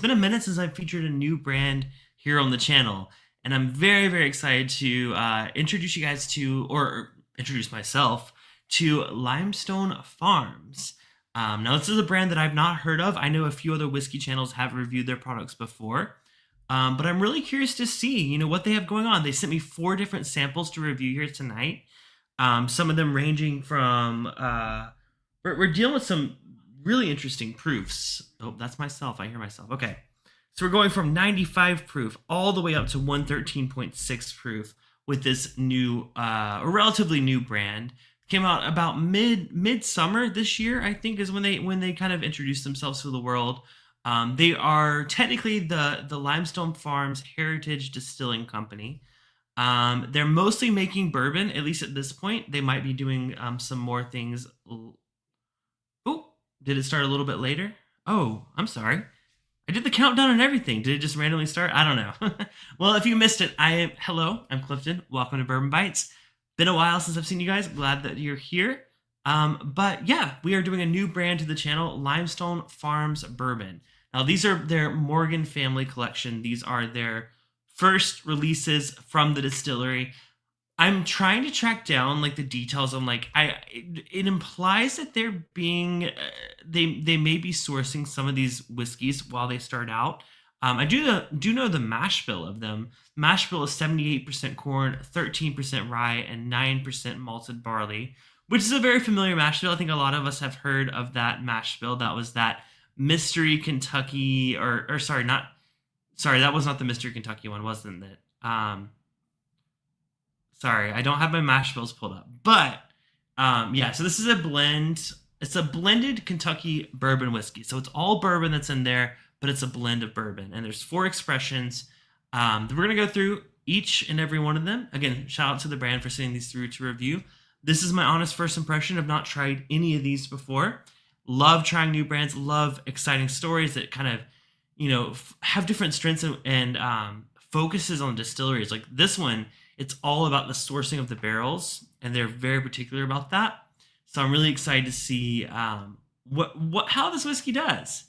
been a minute since I've featured a new brand here on the channel, and I'm very, very excited to introduce you guys to, or introduce myself to Limestone Farms. Now, this is a brand that I've not heard of. I know a few other whiskey channels have reviewed their products before, but I'm really curious to see, what they have going on. They sent me 4 different samples to review here tonight. Some of them ranging from, we're dealing with some really interesting proofs. Oh, that's myself. I hear myself. Okay. So we're going from 95 proof all the way up to 113.6 proof with this new, relatively new brand. Came out about midsummer this year, I think, is when they kind of introduced themselves to the world. They are technically the Limestone Farms Heritage Distilling Company. They're mostly making bourbon, at least at this point. They might be doing some more things. Oh, did it start a little bit later? Oh, I'm sorry. I did the countdown and everything. Did it just randomly start? I don't know. Well, if you missed it, hello, I'm Clifton. Welcome to Bourbon Bites. Been a while since I've seen you guys. Glad that you're here. But yeah, we are doing a new brand to the channel, Limestone Farms Bourbon. Now, these are their Morgan family collection. These are their first releases from the distillery. I'm trying to track down the details on it implies that they're being they may be sourcing some of these whiskeys while they start out. I do know the mash bill of them. Mash bill is 78% corn, 13% rye, and 9% malted barley, which is a very familiar mash bill. I think a lot of us have heard of that mash bill. That was that Mystery Kentucky, or sorry, that was not the Mystery Kentucky one, wasn't it? Sorry, I don't have my mash bills pulled up. But, yeah, so this is a blend. It's a blended Kentucky bourbon whiskey. So it's all bourbon that's in there, but it's a blend of bourbon. And there's 4 expressions. We're going to go through each and every one of them. Again, shout out to the brand for sending these through to review. This is my honest first impression. I've not tried any of these before. Love trying new brands. Love exciting stories that kind of, have different strengths and focuses on distilleries. Like this one, it's all about the sourcing of the barrels, and they're very particular about that. So I'm really excited to see how this whiskey does.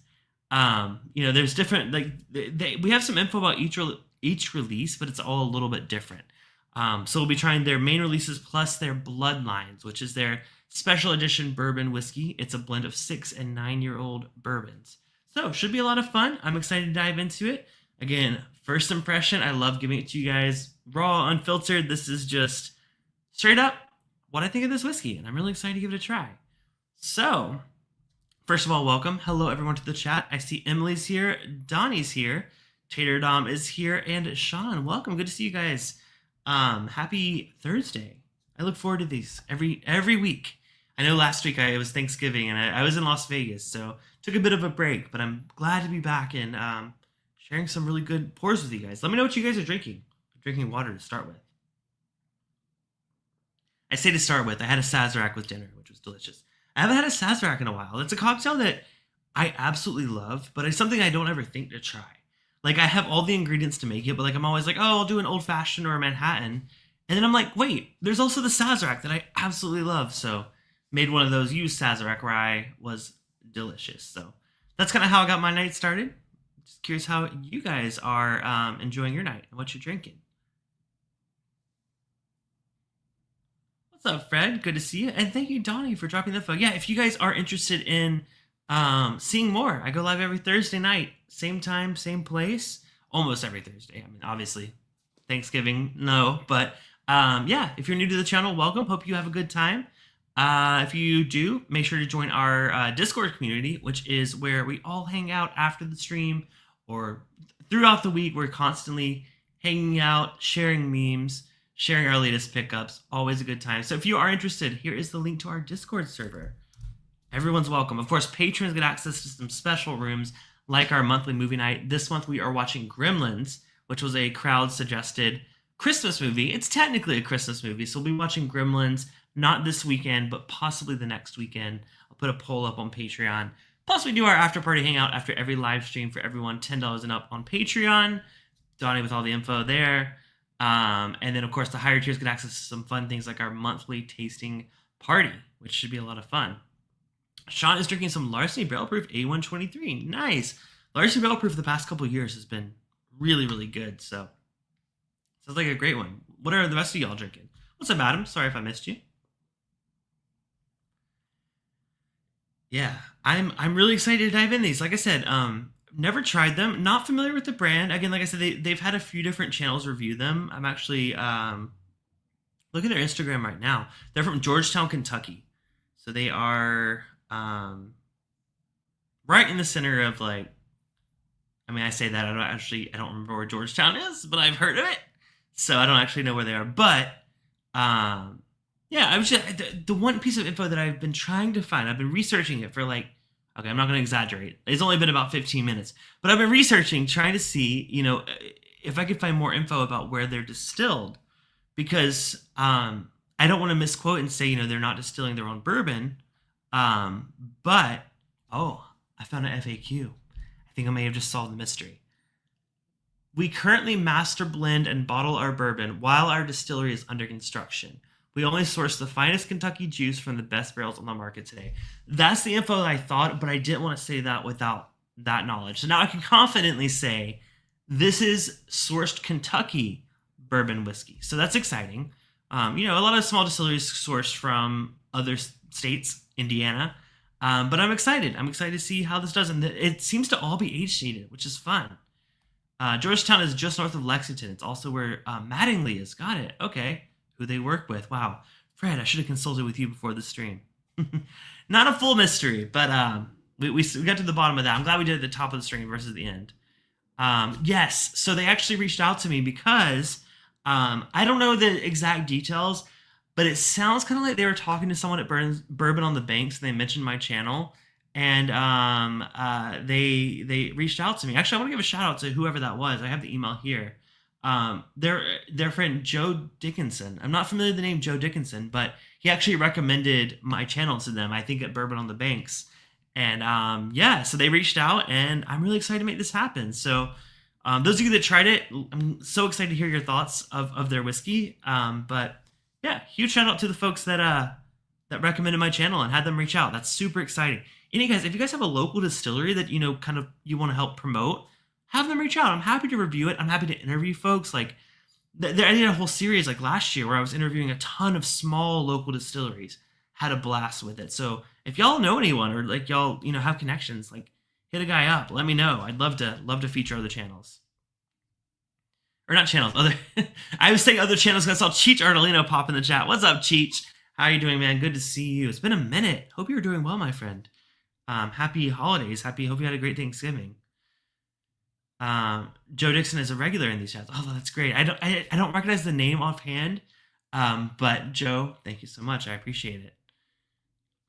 There's different we have some info about each release, but it's all a little bit different. So we'll be trying their main releases plus their Bloodlines, which is their special edition bourbon whiskey. It's a blend of 6 and 9-year-old bourbons. So should be a lot of fun. I'm excited to dive into it. Again, first impression, I love giving it to you guys raw, unfiltered. This is just straight up what I think of this whiskey, and I'm really excited to give it a try. So, first of all, welcome. Hello, everyone, to the chat. I see Emily's here, Donnie's here, Tater Dom is here, and Sean. Welcome. Good to see you guys. Happy Thursday. I look forward to these every week. I know last week it was Thanksgiving, and I was in Las Vegas, so took a bit of a break, but I'm glad to be back and sharing some really good pours with you guys. Let me know what you guys are drinking. I'm drinking water to start with. I say to start with, I had a Sazerac with dinner, which was delicious. I haven't had a Sazerac in a while. It's a cocktail that I absolutely love, but it's something I don't ever think to try. I have all the ingredients to make it, but I'm always like, oh, I'll do an old fashioned or a Manhattan. And then I'm like, wait, there's also the Sazerac that I absolutely love. So made one of those, used Sazerac rye, was delicious. So that's kind of how I got my night started. Just curious how you guys are enjoying your night and what you're drinking. What's up, Fred? Good to see you. And thank you, Donnie, for dropping the info. Yeah, if you guys are interested in seeing more, I go live every Thursday night. Same time, same place. Almost every Thursday. I mean, obviously, Thanksgiving, no. But yeah, if you're new to the channel, welcome. Hope you have a good time. If you do, make sure to join our Discord community, which is where we all hang out after the stream or throughout the week. We're constantly hanging out, sharing memes, sharing our latest pickups. Always a good time. So if you are interested, here is the link to our Discord server. Everyone's welcome. Of course, patrons get access to some special rooms like our monthly movie night. This month we are watching Gremlins, which was a crowd-suggested Christmas movie. It's technically a Christmas movie, so we'll be watching Gremlins. Not this weekend, but possibly the next weekend. I'll put a poll up on Patreon. Plus, we do our after party hangout after every live stream for everyone $10 and up on Patreon. Donnie with all the info there. And then, of course, the higher tiers get access to some fun things like our monthly tasting party, which should be a lot of fun. Sean is drinking some Larceny Barrel Proof A123. Nice. Large barrel proof the past couple of years has been really, really good. So sounds like a great one. What are the rest of y'all drinking? What's up, Adam? Sorry if I missed you. Yeah, I'm really excited to dive in these. Like I said, never tried them. Not familiar with the brand. Again, like I said, they've had a few different channels review them. I'm actually looking at their Instagram right now. They're from Georgetown, Kentucky, so they are right in the center of like. I mean, I say that I don't remember where Georgetown is, but I've heard of it, so I don't actually know where they are. But yeah, I was just the one piece of info that I've been trying to find. I've been researching it for like, okay, I'm not going to exaggerate. It's only been about 15 minutes, but I've been researching, trying to see, if I could find more info about where they're distilled, because I don't want to misquote and say, they're not distilling their own bourbon. But I found an FAQ. I think I may have just solved the mystery. We currently master blend and bottle our bourbon while our distillery is under construction. We only source the finest Kentucky juice from the best barrels on the market today. That's the info that I thought, but I didn't want to say that without that knowledge. So now I can confidently say this is sourced Kentucky bourbon whiskey. So that's exciting. A lot of small distilleries source from other states, Indiana. But I'm excited. I'm excited to see how this does. And it seems to all be age shaded, which is fun. Georgetown is just north of Lexington. It's also where Mattingly is. Got it. Okay. Who they work with. Wow. Fred, I should have consulted with you before the stream. Not a full mystery, but we got to the bottom of that. I'm glad we did it at the top of the stream versus the end. Yes. So they actually reached out to me because I don't know the exact details, but it sounds kind of like they were talking to someone at Bourbon on the Banks, and they mentioned my channel, and they reached out to me. Actually, I want to give a shout out to whoever that was. I have the email here. Their friend Joe Dickinson. I'm not familiar with the name Joe Dickinson, but he actually recommended my channel to them, I think at Bourbon on the Banks. And so they reached out, and I'm really excited to make this happen. So those of you that tried it, I'm so excited to hear your thoughts of their whiskey. But yeah, huge shout out to the folks that recommended my channel and had them reach out. That's super exciting. And you guys, if you guys have a local distillery that you want to help promote, have them reach out. I'm happy to review it. I'm happy to interview folks. Like, I did a whole series like last year where I was interviewing a ton of small local distilleries. Had a blast with it. So if y'all know anyone or like y'all have connections, like hit a guy up. Let me know. I'd love to feature other channels. Or not channels. I was saying other channels because I saw Cheech Ardolino pop in the chat. What's up, Cheech? How are you doing, man? Good to see you. It's been a minute. Hope you're doing well, my friend. Happy holidays. Hope you had a great Thanksgiving. Joe Dixon is a regular in these chats. Oh, that's great. I don't recognize the name offhand, but Joe, thank you so much. I appreciate it.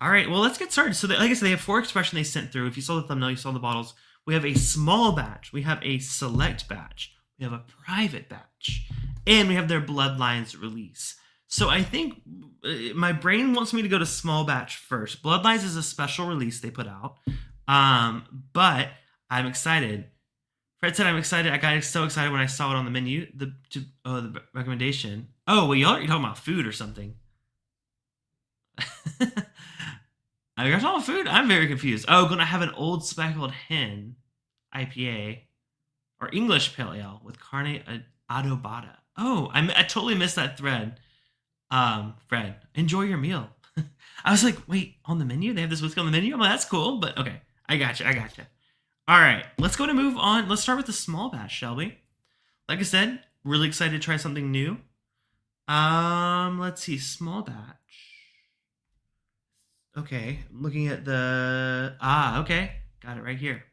All right, well, let's get started. So, like I said, they have 4 expressions they sent through. If you saw the thumbnail, you saw the bottles. We have a small batch. We have a select batch. We have a private batch, and we have their Bloodlines release. So I think my brain wants me to go to small batch first. Bloodlines is a special release they put out, but I'm excited. Fred said I'm excited. I got so excited when I saw it on the menu. The recommendation. Oh, well, you're talking about food or something. I got talking about food. I'm very confused. Oh, gonna have an Old Speckled Hen IPA or English Pale Ale with carne adobada. Oh, I totally missed that thread. Fred, enjoy your meal. I was like, wait, on the menu? They have this whiskey on the menu? I'm like, that's cool, but okay. I gotcha. All right, let's go to move on. Let's start with the small batch, shall we? Like I said, really excited to try something new. Let's see, small batch. Okay, looking at the... okay, got it right here.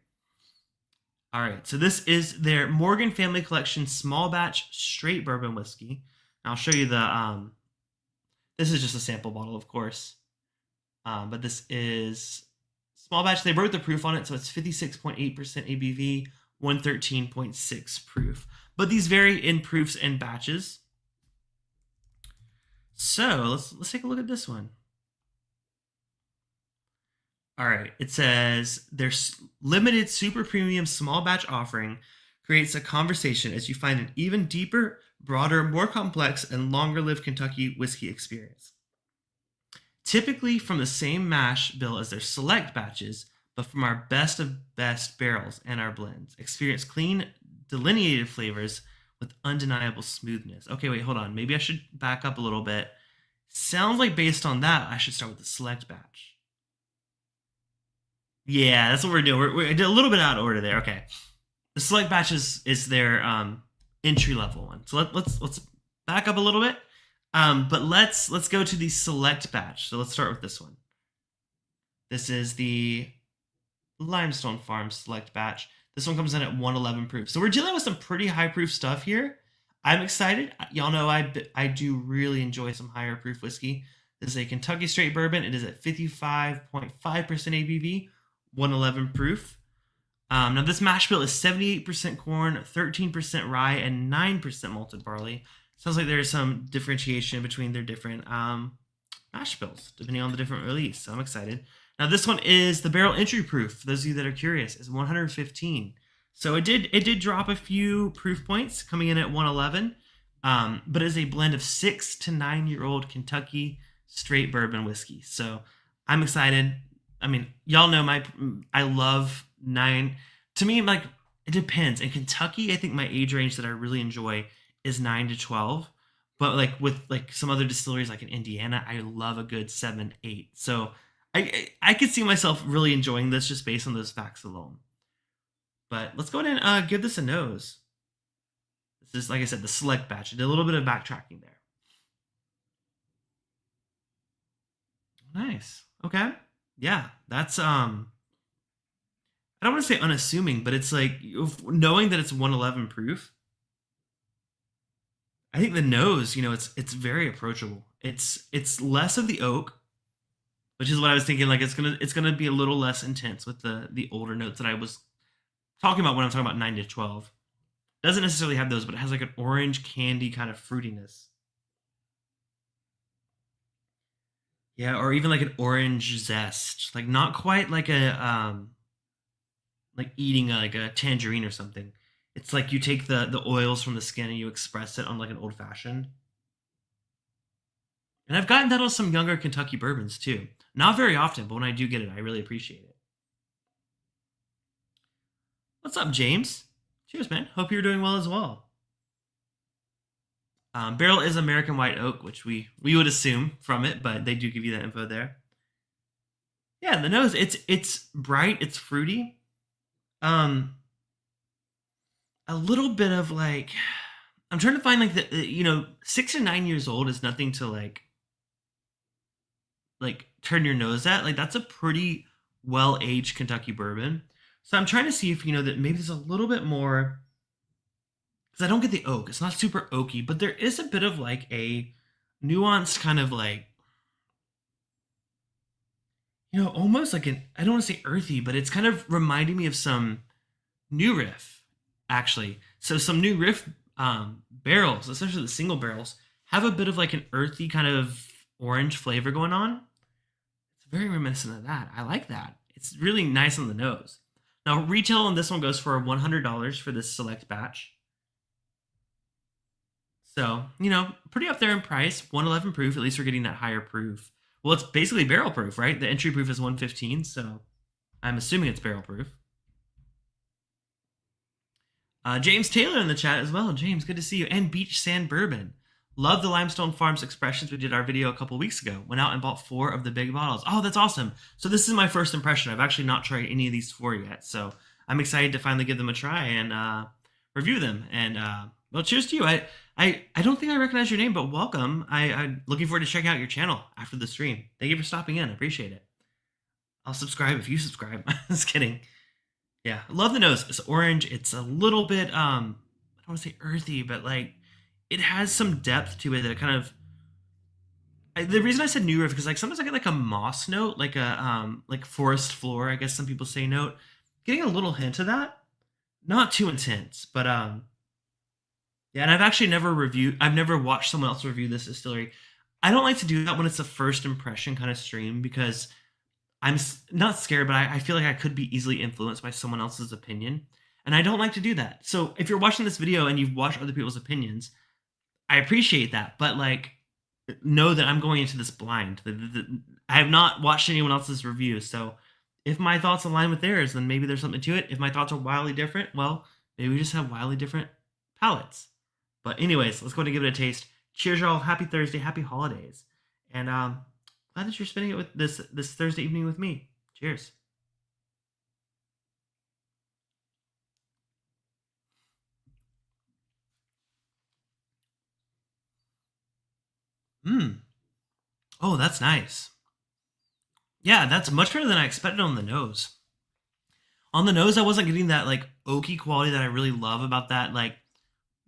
All right, so this is their Morgan Family Collection Small Batch Straight Bourbon Whiskey. I'll show you the... this is just a sample bottle, of course. But this is small batch. They wrote the proof on it, so it's 56.8% ABV, 113.6 proof. But these vary in proofs and batches. So let's take a look at this one. All right, it says their limited super premium small batch offering creates a conversation as you find an even deeper, broader, more complex, and longer-lived Kentucky whiskey experience. Typically from the same mash bill as their select batches, but from our best of best barrels and our blends. Experience clean, delineated flavors with undeniable smoothness. Okay, wait, hold on. Maybe I should back up a little bit. Sounds like based on that, I should start with the select batch. Yeah, that's what we're doing. I did a little bit out of order there. Okay, the select batch is their entry level one. So let's back up a little bit. But let's go to the select batch. So let's start with this one. This is the Limestone Farms Select Batch. This one comes in at 111 proof. So we're dealing with some pretty high proof stuff here. I'm excited. Y'all know I do really enjoy some higher proof whiskey. This is a Kentucky straight bourbon. It is at 55.5% ABV, 111 proof. Now this mash bill is 78% corn, 13% rye, and 9% malted barley. Sounds like there's some differentiation between their different mash bills, depending on the different release. So I'm excited. Now this one is the barrel entry proof. For those of you that are curious, is 115. So it did drop a few proof points, coming in at 111. But it is a blend of 6 to 9 year old Kentucky straight bourbon whiskey. So I'm excited. I mean, y'all know I love 9. To me, like, it depends. In Kentucky, I think my age range that I really enjoy is 9 to 12. But like with like some other distilleries, like in Indiana, I love a good 7, 8. So I could see myself really enjoying this just based on those facts alone. But let's go ahead and give this a nose. This is, like I said, the select batch. I did a little bit of backtracking there. Nice. Okay. Yeah, that's I don't want to say unassuming, but it's like knowing that it's 111 proof. I think the nose, it's very approachable. It's less of the oak, which is what I was thinking. Like it's gonna be a little less intense with the older notes that I was talking about when I'm talking about 9 to 12. Doesn't necessarily have those, but it has like an orange candy kind of fruitiness. Yeah, or even like an orange zest, like not quite like like eating like a tangerine or something. It's like you take the oils from the skin and you express it on like an old fashioned. And I've gotten that on some younger Kentucky bourbons too. Not very often, but when I do get it, I really appreciate it. What's up, James? Cheers, man. Hope you're doing well as well. Barrel is American white oak, which we would assume from it, but they do give you that info there. Yeah, the nose, it's bright, it's fruity. A little bit of like, I'm trying to find like 6 to 9 years old is nothing to like turn your nose at. Like that's a pretty well aged Kentucky bourbon. So I'm trying to see if that maybe there's a little bit more, because I don't get the oak. It's not super oaky, but there is a bit of like a nuanced kind of like, almost like I don't want to say earthy, but it's kind of reminding me of some new riff, actually. So some new riff barrels, especially the single barrels, have a bit of like an earthy kind of orange flavor going on. It's very reminiscent of that. I like that. It's really nice on the nose. Now, retail on this one goes for $100 for this select batch. So, pretty up there in price. 111 proof. At least we're getting that higher proof. Well, it's basically barrel proof, right? The entry proof is 115, so I'm assuming it's barrel proof. James Taylor in the chat as well. James, good to see you. And Beach Sand Bourbon. Love the Limestone Farms expressions. We did our video a couple weeks ago. Went out and bought 4 of the big bottles. Oh, that's awesome. So this is my first impression. I've actually not tried any of these 4 yet. So I'm excited to finally give them a try and review them. And well, cheers to you. I don't think I recognize your name, but welcome. I'm looking forward to checking out your channel after the stream. Thank you for stopping in. I appreciate it. I'll subscribe if you subscribe. Just kidding. Yeah, I love the nose. It's orange. It's a little bit, I don't want to say earthy, but like it has some depth to it that it kind of. The reason I said new riff because like sometimes I get like a moss note, like a like forest floor. I guess some people say note. Getting a little hint of that, not too intense, but yeah. And I've actually I've never watched someone else review this distillery. I don't like to do that when it's a first impression kind of stream because I'm not scared, but I feel like I could be easily influenced by someone else's opinion. And I don't like to do that. So if you're watching this video and you've watched other people's opinions, I appreciate that. But like, know that I'm going into this blind. I have not watched anyone else's review. So if my thoughts align with theirs, then maybe there's something to it. If my thoughts are wildly different, well, maybe we just have wildly different palates. But anyways, let's go ahead and give it a taste. Cheers, y'all. Happy Thursday. Happy holidays. And glad that you're spending it with this Thursday evening with me. Cheers. Mmm. Oh, that's nice. Yeah, that's much better than I expected on the nose. On the nose, I wasn't getting that like oaky quality that I really love about that like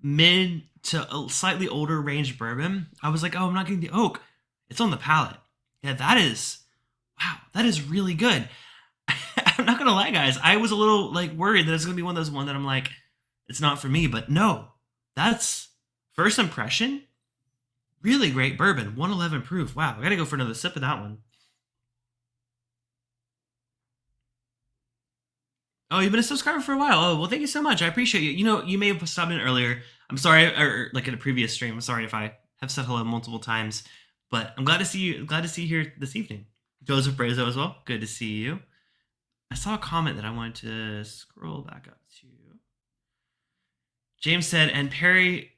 mid to a slightly older range bourbon. I was like, oh, I'm not getting the oak. It's on the palate. Yeah, that is wow. That is really good. I'm not gonna lie, guys. I was a little like worried that it's gonna be one of those that I'm like, it's not for me. But no, that's first impression. Really great bourbon. 111 proof. Wow, I gotta go for another sip of that one. Oh, you've been a subscriber for a while. Oh, well, thank you so much. I appreciate you. You know, you may have stopped in earlier. I'm sorry, or like in a previous stream. I'm sorry if I have said hello multiple times, but I'm glad to see you. Glad to see you here this evening. Joseph Brazo as well. Good to see you. I saw a comment that I wanted to scroll back up to. James said, and Perry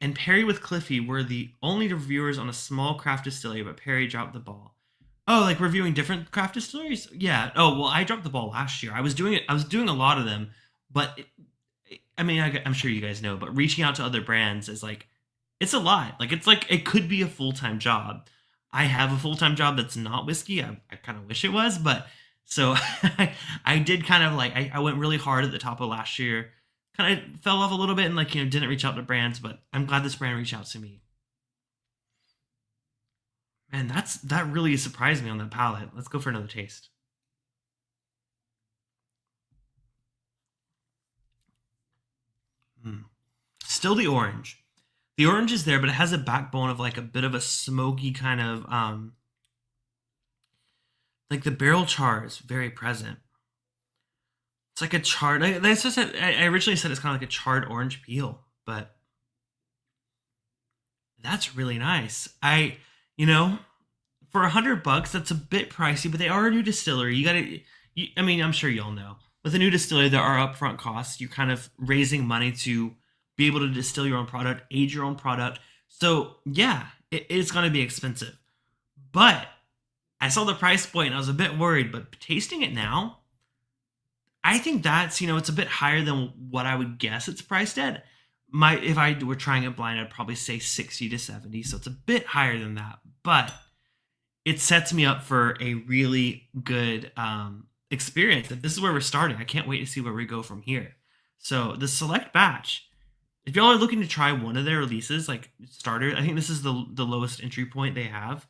with Cliffy were the only reviewers on a small craft distillery, but Perry dropped the ball. Oh, like reviewing different craft distilleries? Yeah. Oh, well, I dropped the ball last year. I was doing it. I was doing a lot of them, but I mean, I'm sure you guys know, but reaching out to other brands is like, it's a lot. Like, it's like it could be a full time job. I have a full time job that's not whiskey. I kind of wish it was, but so I did kind of like I went really hard at the top of last year. Kind of fell off a little bit and like didn't reach out to brands, but I'm glad this brand reached out to me. Man, that really surprised me on that palate. Let's go for another taste. Mm. Still the orange. The orange is there, but it has a backbone of like a bit of a smoky kind of like the barrel char is very present. It's like a charred. That's just I originally said it's kind of like a charred orange peel, but that's really nice. You know, for $100, that's a bit pricey, but they are a new distillery. I mean, I'm sure y'all know. With a new distillery, there are upfront costs. You're kind of raising money to be able to distill your own product, age your own product. So yeah, it's going to be expensive. But I saw the price point and I was a bit worried. But tasting it now, I think that's it's a bit higher than what I would guess it's priced at. If I were trying it blind, I'd probably say 60 to 70. So it's a bit higher than that, but it sets me up for a really good experience. If this is where we're starting, I can't wait to see where we go from here. So the select batch, if y'all are looking to try one of their releases, like starter, I think this is the lowest entry point they have.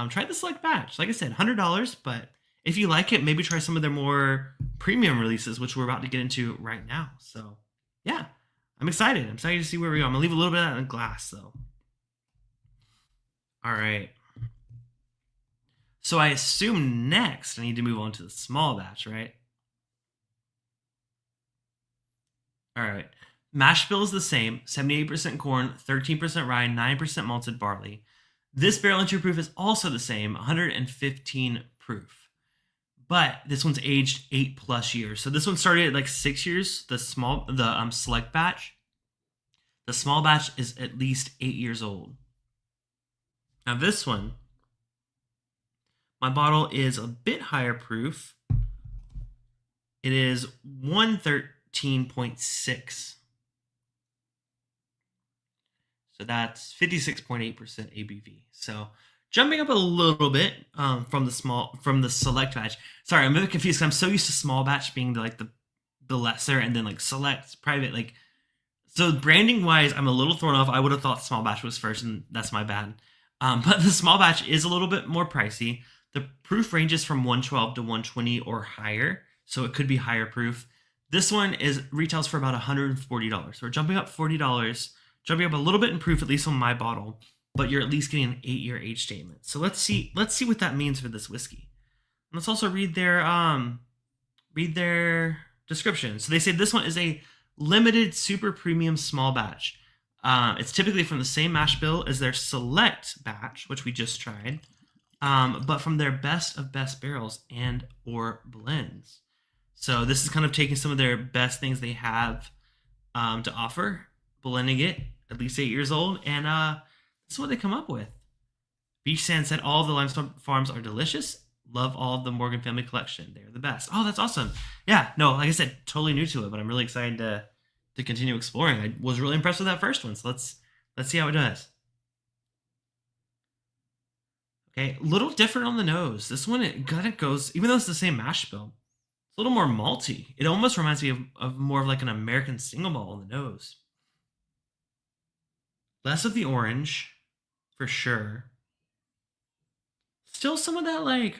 Try the select batch. Like I said, $100, but if you like it, maybe try some of their more premium releases, which we're about to get into right now. So yeah, I'm excited. I'm excited to see where we go. I'm gonna leave a little bit of that in the glass though. All right. So I assume next I need to move on to the small batch, right? All right. Mash bill is the same, 78% corn, 13% rye, 9% malted barley. This barrel entry proof is also the same, 115 proof. But this one's aged 8+ years. So this one started at like 6 years, the select batch. The small batch is at least 8 years old. Now this one, my bottle is a bit higher proof. It is 113.6. So that's 56.8% ABV. So jumping up a little bit from the select batch. Sorry, I'm a bit confused because I'm so used to small batch being the lesser, and then like select private. Like, so branding wise, I'm a little thrown off. I would have thought small batch was first, and that's my bad. But the small batch is a little bit more pricey. The proof ranges from 112 to 120 or higher, so it could be higher proof. This one retails for about $140. So we're jumping up $40, jumping up a little bit in proof, at least on my bottle, but you're at least getting an 8-year age statement. So let's see what that means for this whiskey. And let's also read their description. So they say this one is a limited super premium small batch. It's typically from the same mash bill as their select batch, which we just tried, but from their best of best barrels and or blends. So this is kind of taking some of their best things they have to offer, blending it, at least 8 years old, and this is what they come up with. Beach Sand said all of the Limestone Farms are delicious. Love all of the Morgan family collection. They're the best. Oh, that's awesome. Yeah, no, like I said, totally new to it, but I'm really excited to continue exploring. I was really impressed with that first one, so let's see how it does. Okay, a little different on the nose. This one it kind of goes, even though it's the same mash bill, it's a little more malty. It almost reminds me of more of like an American single malt on the nose. Less of the orange, for sure. Still some of that like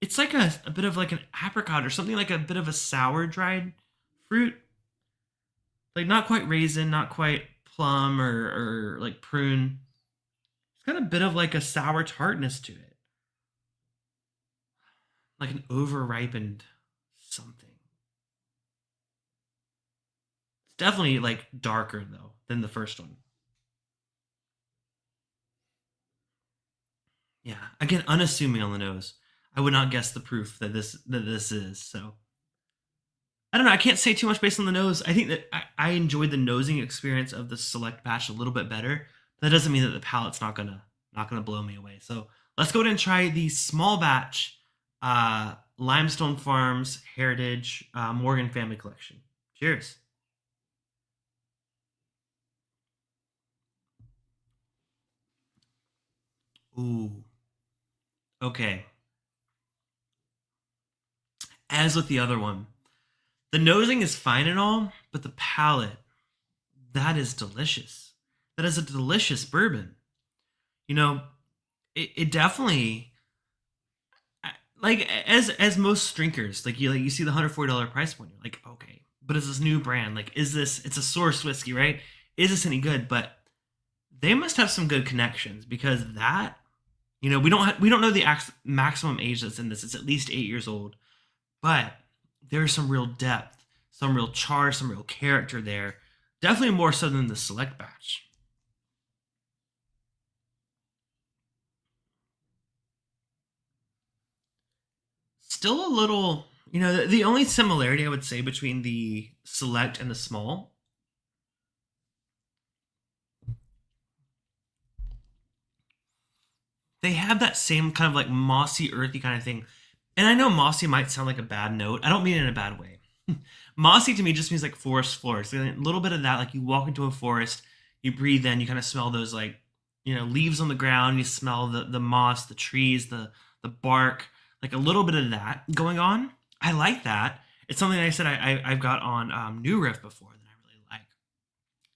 it's like a bit of like an apricot or something like a bit of a sour dried fruit. Like not quite raisin, not quite plum or like prune. It's got a bit of like a sour tartness to it. Like an over ripened something. It's definitely like darker though than the first one. Yeah. Again, unassuming on the nose. I would not guess the proof that this is. So I don't know. I can't say too much based on the nose. I think that I enjoyed the nosing experience of the select batch a little bit better. But that doesn't mean that the palate's not gonna blow me away. So let's go ahead and try the small batch Limestone Farms Heritage Morgan Family Collection. Cheers. Ooh. Okay. As with the other one, the nosing is fine and all, but the palate, that is delicious. That is a delicious bourbon. You know, it definitely like as most drinkers, like you see the $140 price point, you're like, okay, but it's this new brand. Like, is this? It's a source whiskey, right? Is this any good? But they must have some good connections because that, we don't know the maximum age that's in this. It's at least 8 years old, but there's some real depth, some real char, some real character there. Definitely more so than the select batch. Still a little, the only similarity I would say between the select and the small, they have that same kind of like mossy, earthy kind of thing. And I know mossy might sound like a bad note. I don't mean it in a bad way. Mossy to me just means like forest floors. A little bit of that, like you walk into a forest, you breathe in, you kind of smell those like, leaves on the ground, you smell the moss, the trees, the bark, like a little bit of that going on. I like that. It's something I said I've got on New Riff before that I really like.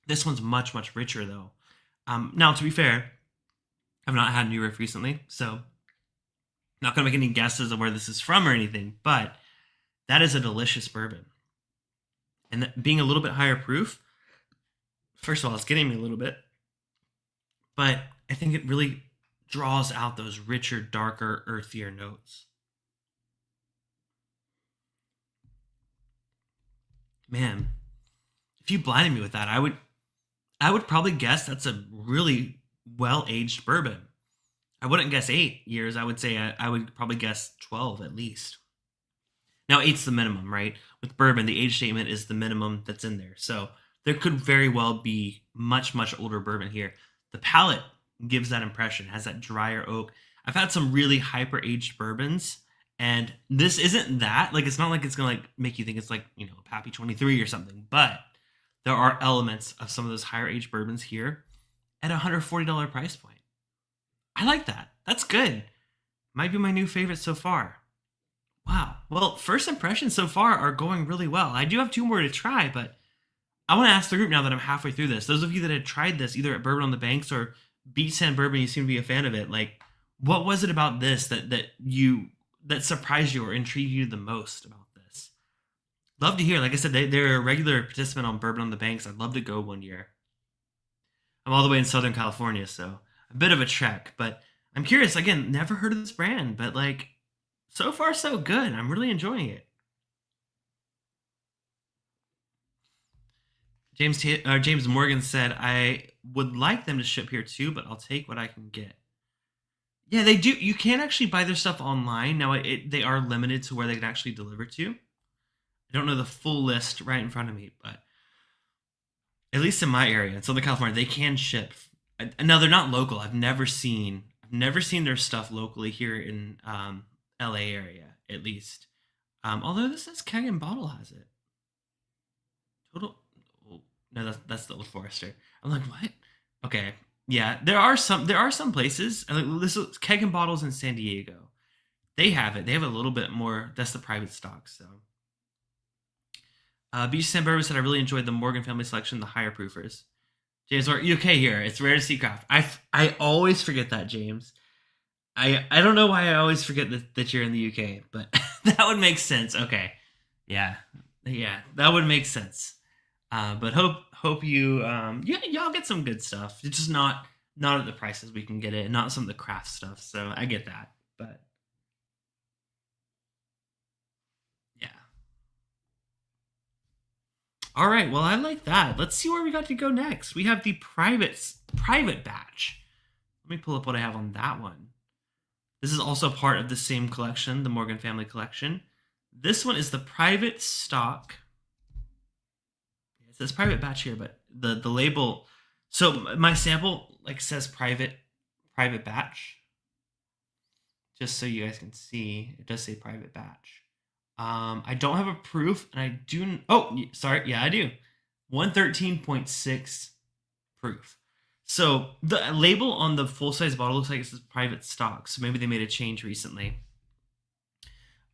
This one's much, much richer though. Now, to be fair, I've not had New Riff recently, so not gonna make any guesses of where this is from or anything, but that is a delicious bourbon. And being a little bit higher proof, first of all, it's getting me a little bit, but I think it really draws out those richer, darker, earthier notes. Man, if you blinded me with that, I would probably guess that's a really well aged bourbon. I wouldn't guess 8 years. I would say I would probably guess 12 at least. Now, eight's the minimum, right? With bourbon, the age statement is the minimum that's in there. So there could very well be much, much older bourbon here. The palate gives that impression, has that drier oak. I've had some really hyper aged bourbons, and this isn't that. Like, it's not like it's gonna like make you think it's like a Pappy 23 or something. But there are elements of some of those higher aged bourbons here at a $140 price point. I like that. That's good. Might be my new favorite so far. Wow. Well, first impressions so far are going really well. I do have two more to try, but I want to ask the group now that I'm halfway through this. Those of you that had tried this, either at Bourbon on the Banks or Beach Sand Bourbon, you seem to be a fan of it. Like, what was it about this that surprised you or intrigued you the most about this? Love to hear. Like I said, they're a regular participant on Bourbon on the Banks. I'd love to go one year. I'm all the way in Southern California, so a bit of a trek. But I'm curious. Again, never heard of this brand, but like so far so good. I'm really enjoying it. James Morgan said, "I would like them to ship here too, but I'll take what I can get." Yeah, they do. You can actually buy their stuff online now. They are limited to where they can actually deliver to. I don't know the full list right in front of me, but at least in my area, in Southern California, they can ship. No, they're not local. I've never seen their stuff locally here in LA area, at least. Although this says Keg and Bottle has it. Total. Oh, no, that's the Old Forester. I'm like, what? Okay, yeah, there are some places. Like, this is Keg and Bottles in San Diego. They have it. They have a little bit more. That's the private stock. So, Beach San Bourbon said I really enjoyed the Morgan family selection, the higher proofers. James, are you okay here? It's rare to see craft. I always forget that, James. I don't know why I always forget that you're in the UK, but that would make sense. Okay, yeah, yeah, that would make sense. But hope you yeah, y'all get some good stuff. It's just not at the prices we can get it, and not some of the craft stuff. So I get that, but yeah. All right, well, I like that. Let's see where we got to go next. We have the private batch. Let me pull up what I have on that one. This is also part of the same collection, the Morgan family collection. This one is the private stock. It says private batch here, but the label. So my sample like says private batch. Just so you guys can see, it does say private batch. I don't have a proof, and I do. Oh, sorry. Yeah, I do. 113.6 proof. So the label on the full size bottle looks like it says private stock. So maybe they made a change recently.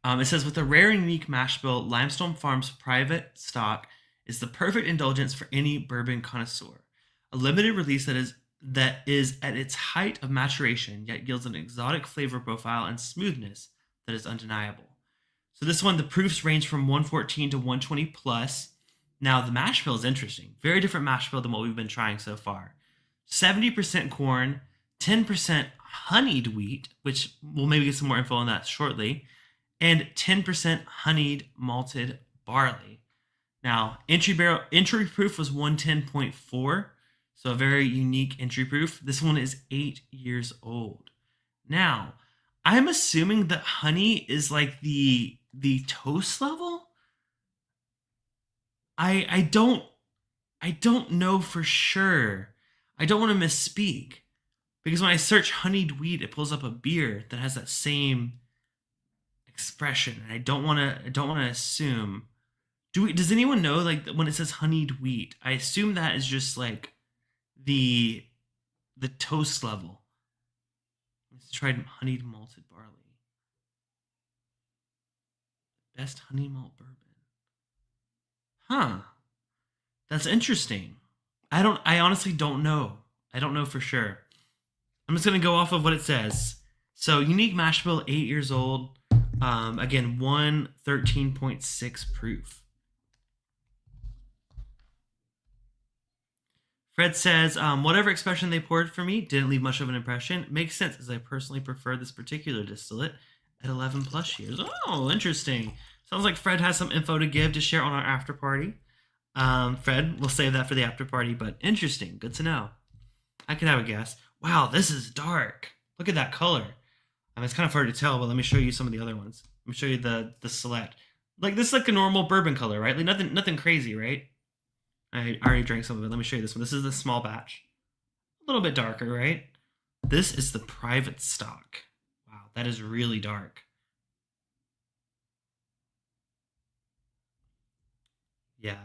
It says with a rare and unique mash bill, Limestone Farms private stock is the perfect indulgence for any bourbon connoisseur. A limited release that is at its height of maturation, yet yields an exotic flavor profile and smoothness that is undeniable. So this one, the proofs range from 114 to 120 plus. Now the mash bill is interesting. Very different mash bill than what we've been trying so far. 70% corn, 10% honeyed wheat, which we'll maybe get some more info on that shortly, and 10% honeyed malted barley. Now, entry proof was 110.4, so a very unique entry proof. This one is 8 years old. Now, I'm assuming that honey is like the toast level. I don't know for sure. I don't want to misspeak because when I search honeyed wheat, it pulls up a beer that has that same expression. And I don't want to assume. Does anyone know like when it says honeyed wheat? I assume that is just like the toast level. Let's try honeyed malted barley. Best honey malt bourbon. Huh. That's interesting. I honestly don't know. I don't know for sure. I'm just gonna go off of what it says. So unique mash bill, 8 years old. Again, 113.6 proof. Fred says, whatever expression they poured for me didn't leave much of an impression. Makes sense as I personally prefer this particular distillate at 11 plus years. Oh, interesting. Sounds like Fred has some info to give to share on our after party. Fred, we'll save that for the after party, but interesting. Good to know. I could have a guess. Wow, this is dark. Look at that color. It's kind of hard to tell, but let me show you some of the other ones. Let me show you the select. Like this is like a normal bourbon color, right? Like nothing crazy, right? I already drank some of it. Let me show you this one. This is the small batch. A little bit darker, right? This is the private stock. Wow, that is really dark. Yeah.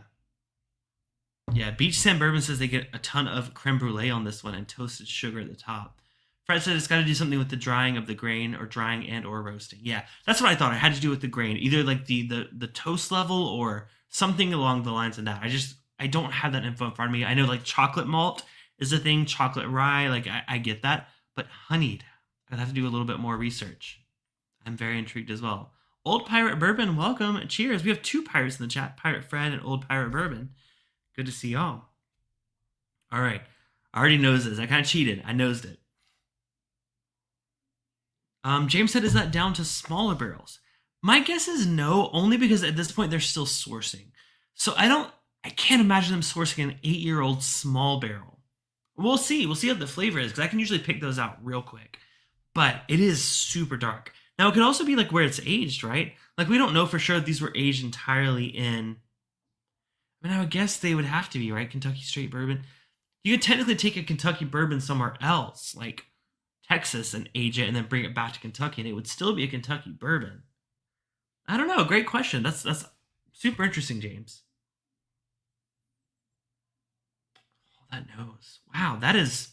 Yeah, Beach Sand Bourbon says they get a ton of creme brulee on this one and toasted sugar at the top. Fred said it's got to do something with the drying of the grain or drying and or roasting. Yeah, that's what I thought. It had to do with the grain, either like the toast level or something along the lines of that. I don't have that info in front of me. I know like chocolate malt is a thing, chocolate rye, like I get that, but honeyed, I'd have to do a little bit more research. I'm very intrigued as well. Old Pirate Bourbon, welcome. Cheers. We have two pirates in the chat, Pirate Fred and Old Pirate Bourbon. Good to see y'all. All right. I already knows this. I kind of cheated. I nosed it. James said, is that down to smaller barrels? My guess is no, only because at this point they're still sourcing. So I can't imagine them sourcing an 8-year-old small barrel. We'll see. We'll see how the flavor is because I can usually pick those out real quick. But it is super dark. Now, it could also be like where it's aged, right? Like, we don't know for sure if these were aged entirely in. I mean, I would guess they would have to be, right? Kentucky straight bourbon. You could technically take a Kentucky bourbon somewhere else, like Texas, and age it and then bring it back to Kentucky, and it would still be a Kentucky bourbon. I don't know. Great question. That's super interesting, James. Oh, that nose. Wow, that is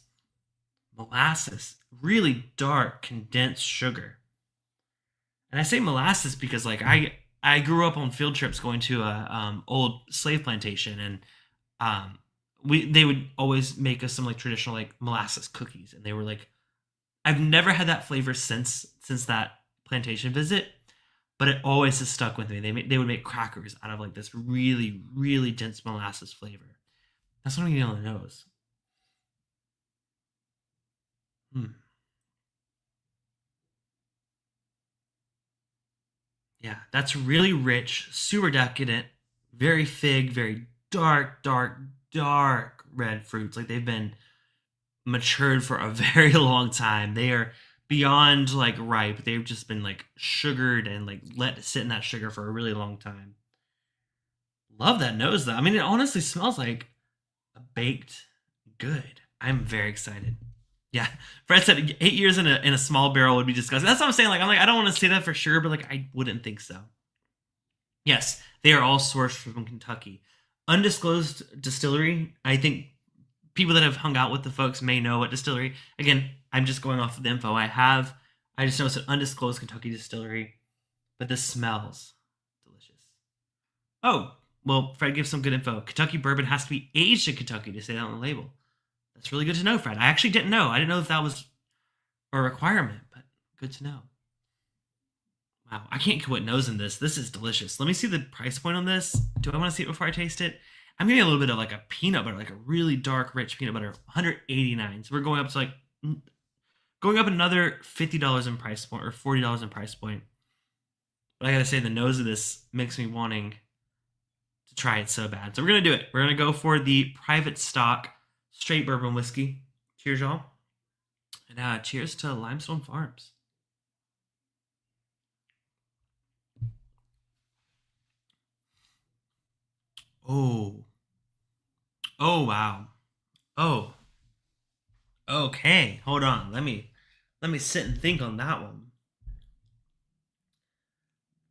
molasses. Really dark condensed sugar. And I say molasses because like I grew up on field trips going to a old slave plantation, and we they would always make us some like traditional like molasses cookies, and they were like, I've never had that flavor since that plantation visit, but it always has stuck with me. They would make crackers out of like this really dense molasses flavor. That's what I'm getting on the nose. Hmm. Yeah, that's really rich, super decadent, very fig, very dark red fruits. Like they've been matured for a very long time. They are beyond like ripe. They've just been like sugared and like let sit in that sugar for a really long time. Love that nose though. I mean, it honestly smells like a baked good. I'm very excited. Yeah, Fred said 8 years in a small barrel would be disgusting. That's what I'm saying. Like, I'm like, I don't want to say that for sure, but like, I wouldn't think so. Yes, they are all sourced from Kentucky. Undisclosed distillery. I think people that have hung out with the folks may know what distillery. Again, I'm just going off of the info I have. I just know it's an undisclosed Kentucky distillery, but this smells delicious. Oh, well, Fred gives some good info. Kentucky bourbon has to be aged in Kentucky to say that on the label. That's really good to know, Fred. I actually didn't know. I didn't know if that was a requirement, but good to know. Wow, I can't quit nosing this. This is delicious. Let me see the price point on this. Do I want to see it before I taste it? I'm getting a little bit of like a peanut butter, like a really dark, rich peanut butter. 189. So we're going up to like going up another $50 in price point or $40 in price point. But I gotta say, the nose of this makes me wanting to try it so bad. So we're gonna do it. We're gonna go for the private stock straight bourbon whiskey. Cheers, y'all. And cheers to Limestone Farms. Oh. Oh, wow. Oh. Okay. Hold on. Let me sit and think on that one.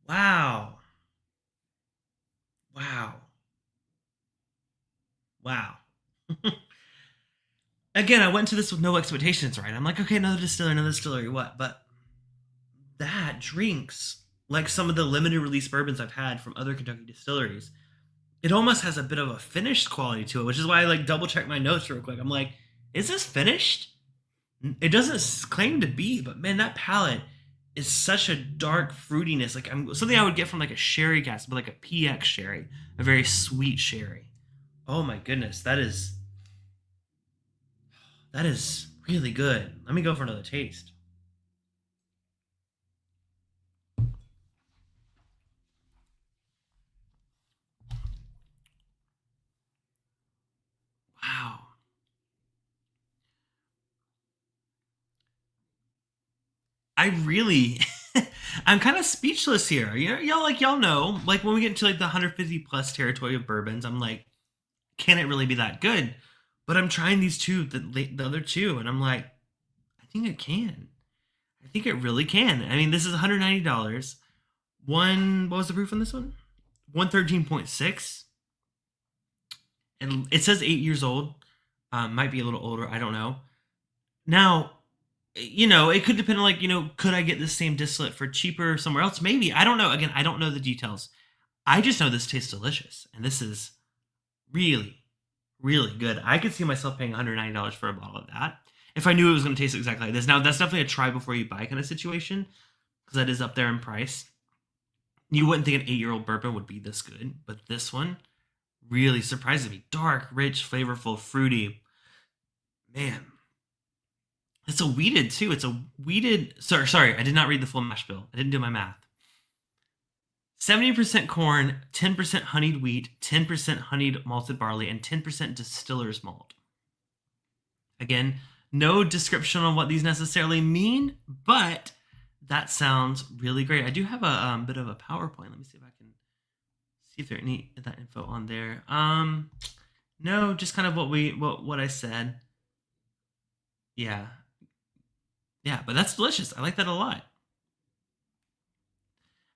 Wow. Wow. Wow. Again, I went to this with no expectations, right? I'm like, okay, another distillery, what? But that drinks like some of the limited release bourbons I've had from other Kentucky distilleries. It almost has a bit of a finished quality to it, which is why I like double check my notes real quick. I'm like, is this finished? It doesn't claim to be, but man, that palate is such a dark fruitiness. Like I'm something I would get from like a sherry cask, but like a PX sherry, a very sweet sherry. Oh my goodness, that is really good. Let me go for another taste. Wow. I really I'm kind of speechless here. Y'all know, like when we get into like the 150 plus territory of bourbons, I'm like, can it really be that good? But I'm trying these two, the other two, and I'm like, I think it can. I think it really can. I mean, this is $190. What was the proof on this one? 113.6. And it says 8 years old. Might be a little older. I don't know. Now, it could depend on like, could I get the same distillate for cheaper somewhere else? Maybe. I don't know. Again, I don't know the details. I just know this tastes delicious. And this is really, really good. I could see myself paying $190 for a bottle of that if I knew it was going to taste exactly like this. Now, that's definitely a try before you buy kind of situation because that is up there in price. You wouldn't think an 8-year-old bourbon would be this good, but this one really surprises me. Dark, rich, flavorful, fruity. Man, it's a weeded too. It's a weeded. Sorry, I did not read the full mash bill. I didn't do my math. 70% corn, 10% honeyed wheat, 10% honeyed malted barley, and 10% distiller's malt. Again, no description on what these necessarily mean, but That sounds really great. I do have a bit of a PowerPoint. Let me see if I can see if there's any that info on there. No, just kind of what I said. Yeah, yeah, but that's delicious. I like that a lot.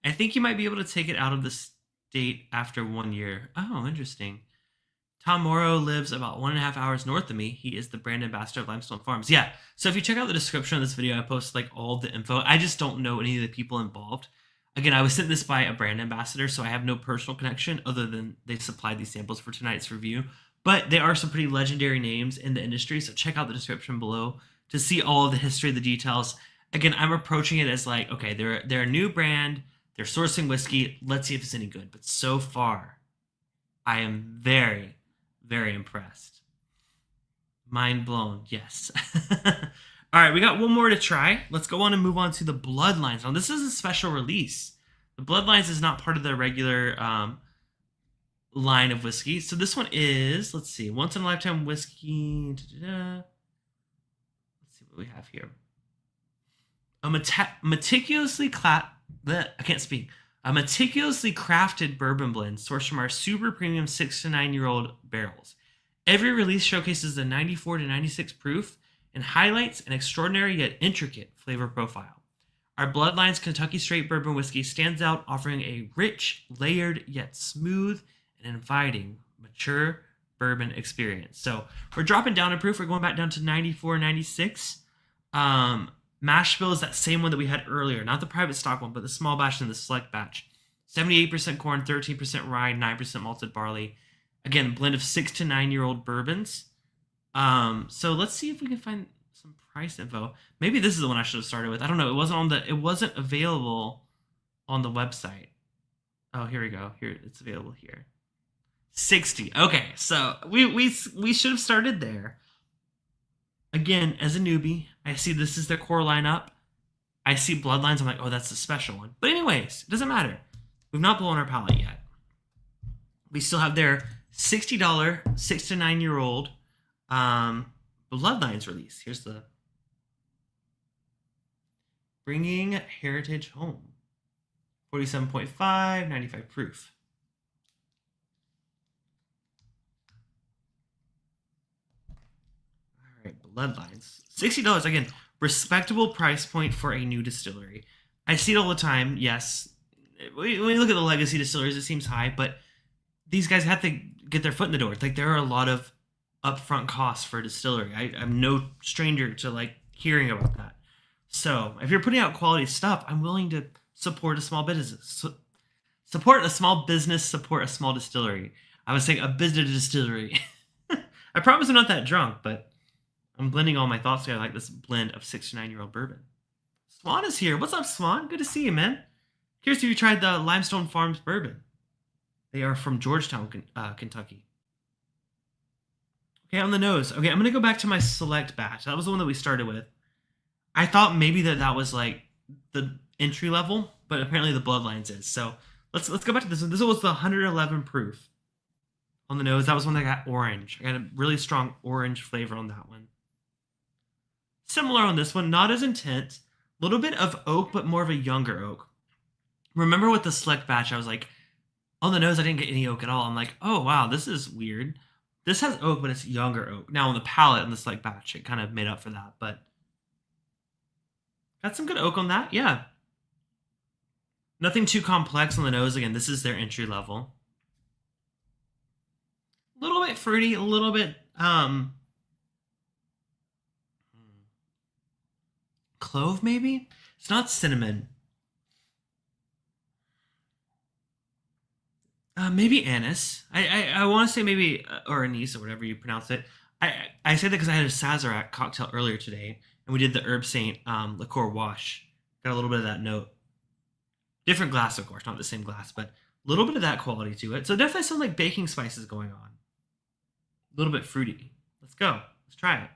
I think you might be able to take it out of the state after 1 year. Oh, interesting. Tom Morrow lives about 1.5 hours north of me. He is the brand ambassador of Limestone Farms. Yeah. So if you check out the description of this video, I post like all the info. I just don't know any of the people involved. Again, I was sent this by a brand ambassador, so I have no personal connection other than they supplied these samples for tonight's review. But they are some pretty legendary names in the industry, so check out the description below to see all of the history, the details. Again, I'm approaching it as like, okay, they're a new brand, they're sourcing whiskey. Let's see if it's any good. But so far, I am very, very impressed. Mind blown, yes. All right, we got one more to try. Let's go on and move on to the Bloodlines. Now, this is a special release. The Bloodlines is not part of the regular line of whiskey. So this one is, let's see, once in a lifetime whiskey. Let's see what we have here. A meticulously crafted bourbon blend sourced from our super premium 6 to 9 year old barrels. Every release showcases the 94 to 96 proof and highlights an extraordinary yet intricate flavor profile. Our Bloodlines Kentucky Straight Bourbon Whiskey stands out, offering a rich, layered, yet smooth and inviting, mature bourbon experience. So we're dropping down in proof. We're going back down to 94, 96. Mash bill is that same one that we had earlier, not the private stock one, but the small batch and the select batch. 78% corn, 13% rye, 9% malted barley. Again, blend of 6 to 9 year old bourbons. So let's see if we can find some price info. Maybe this is the one I should have started with. I don't know. It wasn't available on the website. Oh, here we go. Here it's available here. 60. Okay, so we should have started there. Again, as a newbie, I see this is their core lineup. I see Bloodlines. I'm like, oh, that's the special one. But anyways, it doesn't matter. We've not blown our palate yet. We still have their $60 6 to 9 year old Bloodlines release. Here's the Bringing Heritage Home. 47.5, 95 proof. All right, Bloodlines. $60, again, respectable price point for a new distillery. I see it all the time, yes. When you look at the legacy distilleries, it seems high, but these guys have to get their foot in the door. Like, there are a lot of upfront costs for a distillery. I'm no stranger to like hearing about that. So if you're putting out quality stuff, I'm willing to support a small business. Support a small business, support a small distillery. I was saying a business distillery. I promise I'm not that drunk, but I'm blending all my thoughts together like this blend of 6 to 9 year old bourbon. Swan is here. What's up, Swan? Good to see you, man. Here's if you tried the Limestone Farms bourbon. They are from Georgetown, Kentucky. Okay, on the nose. Okay, I'm going to go back to my select batch. That was the one that we started with. I thought maybe that was like the entry level, but apparently the Bloodlines is. So let's go back to this one. This was the 111 proof on the nose. That was one that got orange. I got a really strong orange flavor on that one. Similar on this one, not as intense. A little bit of oak, but more of a younger oak. Remember with the select batch, I was like, on the nose, I didn't get any oak at all. I'm like, oh, wow, this is weird. This has oak, but it's younger oak. Now on the palate in the select batch, it kind of made up for that, but got some good oak on that, yeah. Nothing too complex on the nose. Again, this is their entry level. A little bit fruity, a little bit clove maybe? It's not cinnamon. Maybe anise. I want to say maybe, or anise, or whatever you pronounce it. I say that because I had a Sazerac cocktail earlier today, and we did the Herb Saint liqueur wash. Got a little bit of that note. Different glass, of course, not the same glass, but a little bit of that quality to it. So definitely some like baking spices going on. A little bit fruity. Let's go. Let's try it.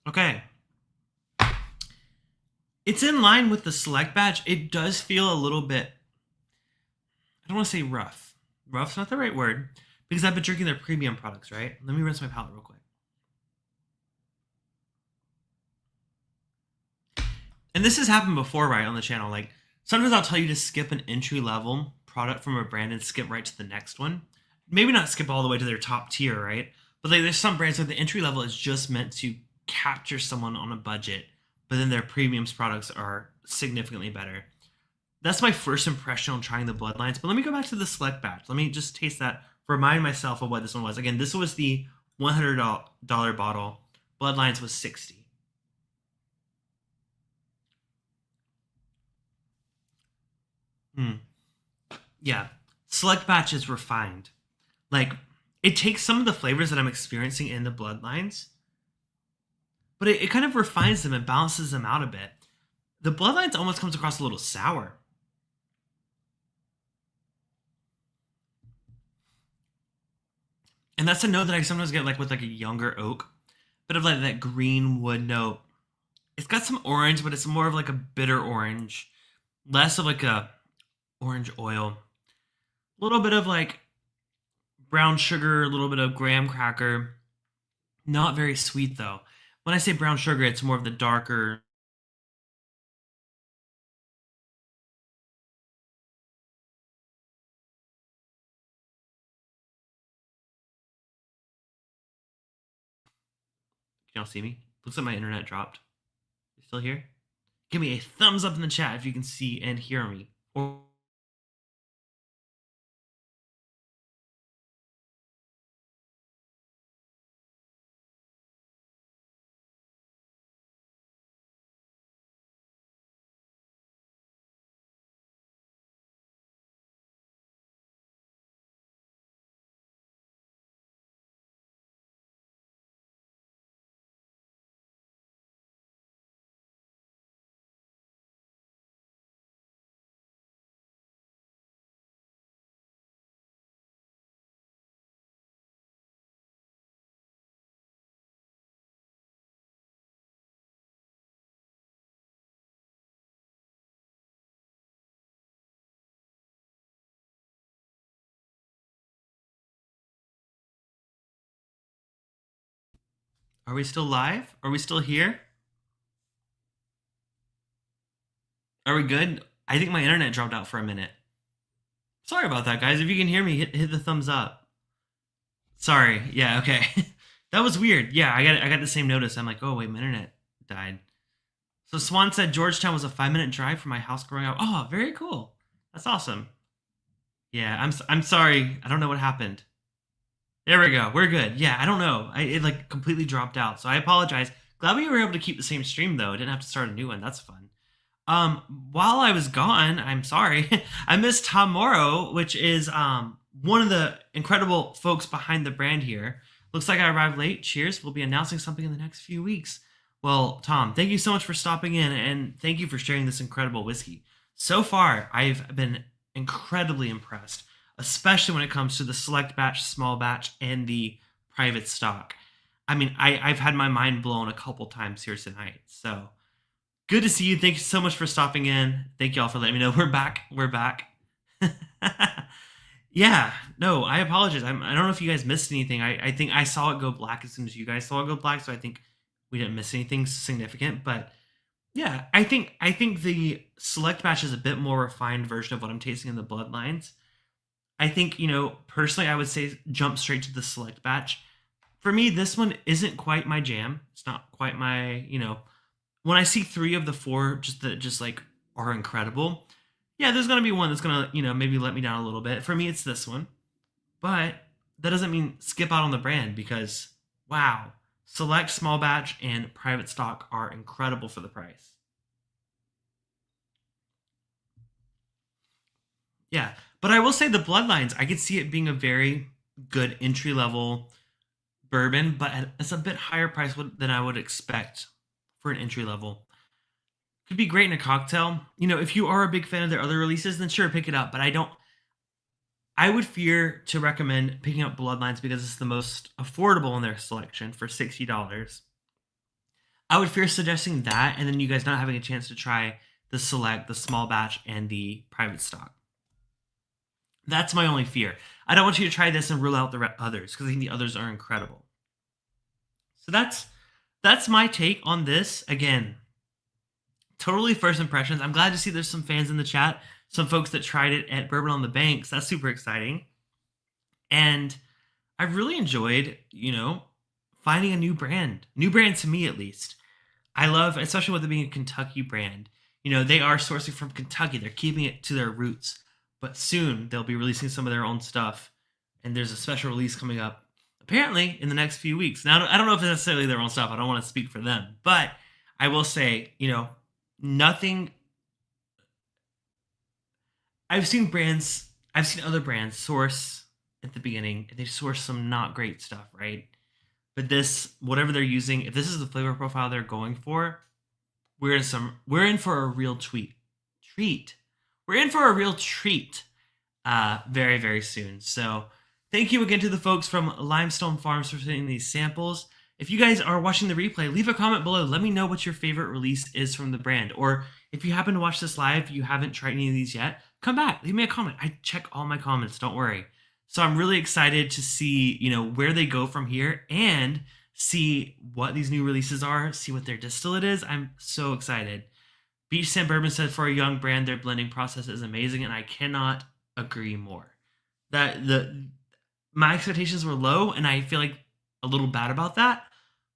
Okay. It's in line with the select batch. It does feel a little bit, I don't want to say rough. Rough's not the right word, because I've been drinking their premium products, right? Let me rinse my palate real quick. And this has happened before, right, on the channel. Like, sometimes I'll tell you to skip an entry level product from a brand and skip right to the next one. Maybe not skip all the way to their top tier, right? But like, there's some brands like the entry level is just meant to capture someone on a budget, but then their premiums products are significantly better. That's my first impression on trying the Bloodlines. But let me go back to the select batch. Let me just taste that, remind myself of what this one was. Again, this was the $100 bottle. Bloodlines was 60. Yeah, select batch is refined. Like, it takes some of the flavors that I'm experiencing in the Bloodlines, but it kind of refines them and balances them out a bit. The Bloodlines almost comes across a little sour. And that's a note that I sometimes get like with like a younger oak. Bit of like that green wood note. It's got some orange, but it's more of like a bitter orange. Less of like a orange oil. A little bit of like brown sugar, a little bit of graham cracker. Not very sweet though. When I say brown sugar, it's more of the darker. Can y'all see me? Looks like my internet dropped. You still here? Give me a thumbs up in the chat if you can see and hear me. Or are we still live? Are we still here? Are we good? I think my internet dropped out for a minute. Sorry about that, guys. If you can hear me, hit the thumbs up. Sorry. Yeah, okay. That was weird. Yeah, I got the same notice. I'm like, oh wait, my internet died. So Swan said Georgetown was a 5-minute drive from my house growing up. Oh, very cool. That's awesome. Yeah, I'm sorry. I don't know what happened. There we go. We're good. Yeah, I don't know. It like completely dropped out. So I apologize. Glad we were able to keep the same stream though. I didn't have to start a new one. That's fun. While I was gone, I'm sorry, I missed Tom Morrow, which is one of the incredible folks behind the brand here. Looks like I arrived late. Cheers. We'll be announcing something in the next few weeks. Well, Tom, thank you so much for stopping in, and thank you for sharing this incredible whiskey. So far, I've been incredibly impressed, especially when it comes to the select batch, small batch, and the private stock. I mean, I've had my mind blown a couple times here tonight. So good to see you. Thank you so much for stopping in. Thank y'all for letting me know. We're back. We're back. Yeah, no, I apologize. I don't know if you guys missed anything. I think I saw it go black as soon as you guys saw it go black, so I think we didn't miss anything significant. But yeah, I think the select batch is a bit more refined version of what I'm tasting in the Bloodlines. I think, personally, I would say jump straight to the select batch. For me, this one isn't quite my jam. It's not quite my, when I see 3 of the 4 just like are incredible. Yeah, there's gonna be one that's gonna, maybe let me down a little bit. For me, it's this one. But that doesn't mean skip out on the brand because wow, select, small batch, and private stock are incredible for the price. Yeah, but I will say the Bloodlines, I could see it being a very good entry level bourbon, but it's a bit higher price than I would expect for an entry level. Could be great in a cocktail. If you are a big fan of their other releases, then sure, pick it up. But I don't. I would fear to recommend picking up Bloodlines because it's the most affordable in their selection for $60. I would fear suggesting that, and then you guys not having a chance to try the select, the small batch, and the private stock. That's my only fear. I don't want you to try this and rule out the others because I think the others are incredible. So that's my take on this. Again, totally first impressions. I'm glad to see there's some fans in the chat, some folks that tried it at Bourbon on the Banks. That's super exciting. And I really enjoyed, finding a new brand to me at least. I love, especially with it being a Kentucky brand. They are sourcing from Kentucky. They're keeping it to their roots. But soon they'll be releasing some of their own stuff. And there's a special release coming up, apparently, in the next few weeks. Now, I don't know if it's necessarily their own stuff. I don't want to speak for them. But I will say, nothing. I've seen other brands source at the beginning. They source some not great stuff, right? But this, whatever they're using, if this is the flavor profile they're going for, we're in for a real treat. We're in for a real treat very, very soon. So thank you again to the folks from Limestone Farms for sending these samples. If you guys are watching the replay, leave a comment below. Let me know what your favorite release is from the brand. Or if you happen to watch this live, you haven't tried any of these yet, come back, leave me a comment. I check all my comments, don't worry. So I'm really excited to see, where they go from here and see what these new releases are, see what their distillate is. I'm so excited. Beach Sand Bourbon said for a young brand, their blending process is amazing, and I cannot agree more. My expectations were low, and I feel like a little bad about that,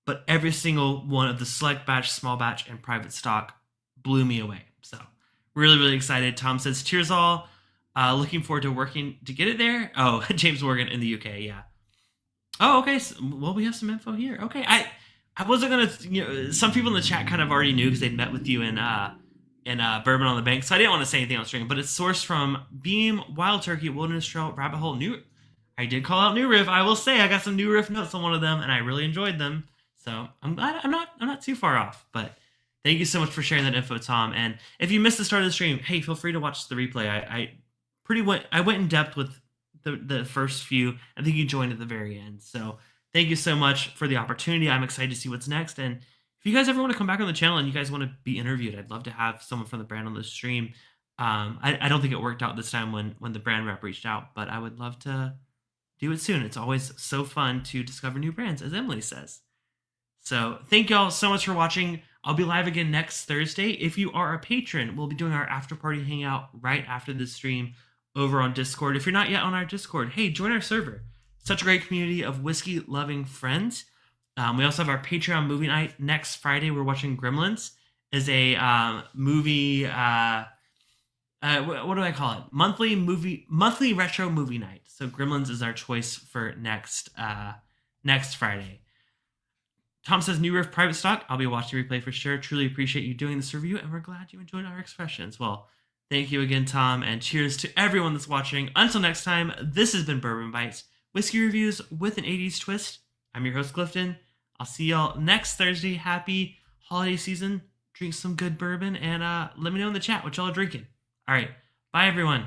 but every single one of the select batch, small batch, and private stock blew me away. So really, really excited. Tom says, cheers all. Looking forward to working to get it there. Oh, James Morgan in the UK, yeah. Oh, okay. So, well, we have some info here. Okay, I wasn't gonna. Some people in the chat kind of already knew because they'd met with you in Bourbon on the Bank, so I didn't want to say anything on stream. But it's sourced from Beam, Wild Turkey, Wilderness Trail, Rabbit Hole, New. I did call out New Riff. I will say I got some New Riff notes on one of them, and I really enjoyed them. So I'm glad I'm not too far off. But thank you so much for sharing that info, Tom. And if you missed the start of the stream, hey, feel free to watch the replay. I went in depth with the first few. I think you joined at the very end. So thank you so much for the opportunity. I'm excited to see what's next. And if you guys ever want to come back on the channel and you guys want to be interviewed, I'd love to have someone from the brand on the stream. I don't think it worked out this time when the brand rep reached out, but I would love to do it soon. It's always so fun to discover new brands, as Emily says. So thank y'all so much for watching. I'll be live again next Thursday. If you are a patron, we'll be doing our after party hangout right after the stream over on Discord. If you're not yet on our Discord, hey, join our server. Such a great community of whiskey-loving friends. We also have our Patreon movie night next Friday. We're watching Gremlins as a movie. What do I call it? Monthly retro movie night. So Gremlins is our choice for next Friday. Tom says, New Riff private stock. I'll be watching replay for sure. Truly appreciate you doing this review, and we're glad you enjoyed our expressions. Well, thank you again, Tom, and cheers to everyone that's watching. Until next time, this has been Bourbon Bites, whiskey reviews with an 80s twist. I'm your host, Clifton. I'll see y'all next Thursday. Happy holiday season. Drink some good bourbon, and let me know in the chat what y'all are drinking. All right. Bye, everyone.